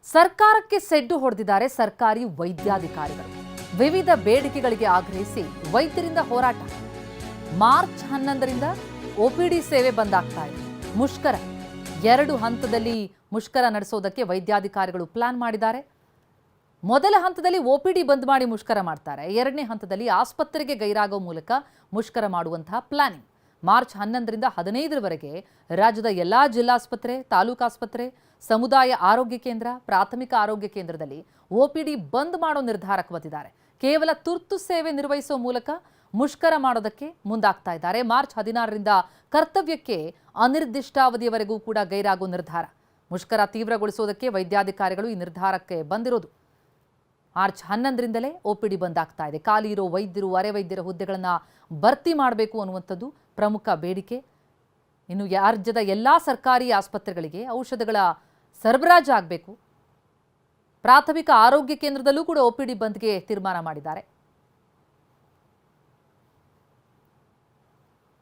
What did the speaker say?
ಸರ್ಕಾರಕ್ಕೆ ಸೆಡ್ಡು ಹೊಡೆದಿದ್ದಾರೆ ಸರ್ಕಾರಿ ವೈದ್ಯಾಧಿಕಾರಿಗಳು. ವಿವಿಧ ಬೇಡಿಕೆಗಳಿಗೆ ಆಗ್ರಹಿಸಿ ವೈದ್ಯರಿಂದ ಹೋರಾಟ. ಮಾರ್ಚ್ 11ರಿಂದ ಒಪಿಡಿ ಸೇವೆ ಬಂದಾಗ್ತಾ ಇದೆ. ಮುಷ್ಕರ 2 ಹಂತದಲ್ಲಿ ಮುಷ್ಕರ ನಡೆಸೋದಕ್ಕೆ ವೈದ್ಯಾಧಿಕಾರಿಗಳು ಪ್ಲಾನ್ ಮಾಡಿದ್ದಾರೆ. ಮೊದಲ ಹಂತದಲ್ಲಿ ಒಪಿಡಿ ಬಂದ್ ಮಾಡಿ ಮುಷ್ಕರ ಮಾಡ್ತಾರೆ. 2ನೇ ಹಂತದಲ್ಲಿ ಆಸ್ಪತ್ರೆಗೆ ಗೈರಾಗೋ ಮೂಲಕ ಮುಷ್ಕರ ಮಾಡುವಂತಹ ಪ್ಲಾನಿಂಗ್. ಮಾರ್ಚ್ 11ರಿಂದ 15ರವರೆಗೆ ರಾಜ್ಯದ ಎಲ್ಲಾ ಜಿಲ್ಲಾಸ್ಪತ್ರೆ, ತಾಲೂಕಾಸ್ಪತ್ರೆ, ಸಮುದಾಯ ಆರೋಗ್ಯ ಕೇಂದ್ರ, ಪ್ರಾಥಮಿಕ ಆರೋಗ್ಯ ಕೇಂದ್ರದಲ್ಲಿ ಒಪಿಡಿ ಬಂದ್ ಮಾಡೋ ನಿರ್ಧಾರಕ್ಕೆ ಬಂದಿದ್ದಾರೆ. ಕೇವಲ ತುರ್ತು ಸೇವೆ ನಿರ್ವಹಿಸುವ ಮೂಲಕ ಮುಷ್ಕರ ಮಾಡೋದಕ್ಕೆ ಮುಂದಾಗ್ತಾ ಇದ್ದಾರೆ. ಮಾರ್ಚ್ 16ರಿಂದ ಕರ್ತವ್ಯಕ್ಕೆ ಅನಿರ್ದಿಷ್ಟಾವಧಿಯವರೆಗೂ ಕೂಡ ಗೈರಾಗೋ ನಿರ್ಧಾರ. ಮುಷ್ಕರ ತೀವ್ರಗೊಳಿಸೋದಕ್ಕೆ ವೈದ್ಯಾಧಿಕಾರಿಗಳು ಈ ನಿರ್ಧಾರಕ್ಕೆ ಬಂದಿರೋದು. ಮಾರ್ಚ್ 11ರಿಂದಲೇ ಒಪಿಡಿ ಬಂದಾಗ್ತಾ ಇದೆ. ಖಾಲಿ ಇರೋ ವೈದ್ಯರು, ಅರೆ ವೈದ್ಯರ ಹುದ್ದೆಗಳನ್ನು ಭರ್ತಿ ಮಾಡಬೇಕು ಅನ್ನುವಂಥದ್ದು ಪ್ರಮುಖ ಬೇಡಿಕೆ. ಇನ್ನು ರಾಜ್ಯದ ಎಲ್ಲ ಸರ್ಕಾರಿ ಆಸ್ಪತ್ರೆಗಳಿಗೆ ಔಷಧಗಳ ಸರಬರಾಜು ಆಗಬೇಕು. ಪ್ರಾಥಮಿಕ ಆರೋಗ್ಯ ಕೇಂದ್ರದಲ್ಲೂ ಕೂಡ ಒಪಿಡಿ ಬಂದ್ಗೆ ತೀರ್ಮಾನ ಮಾಡಿದ್ದಾರೆ.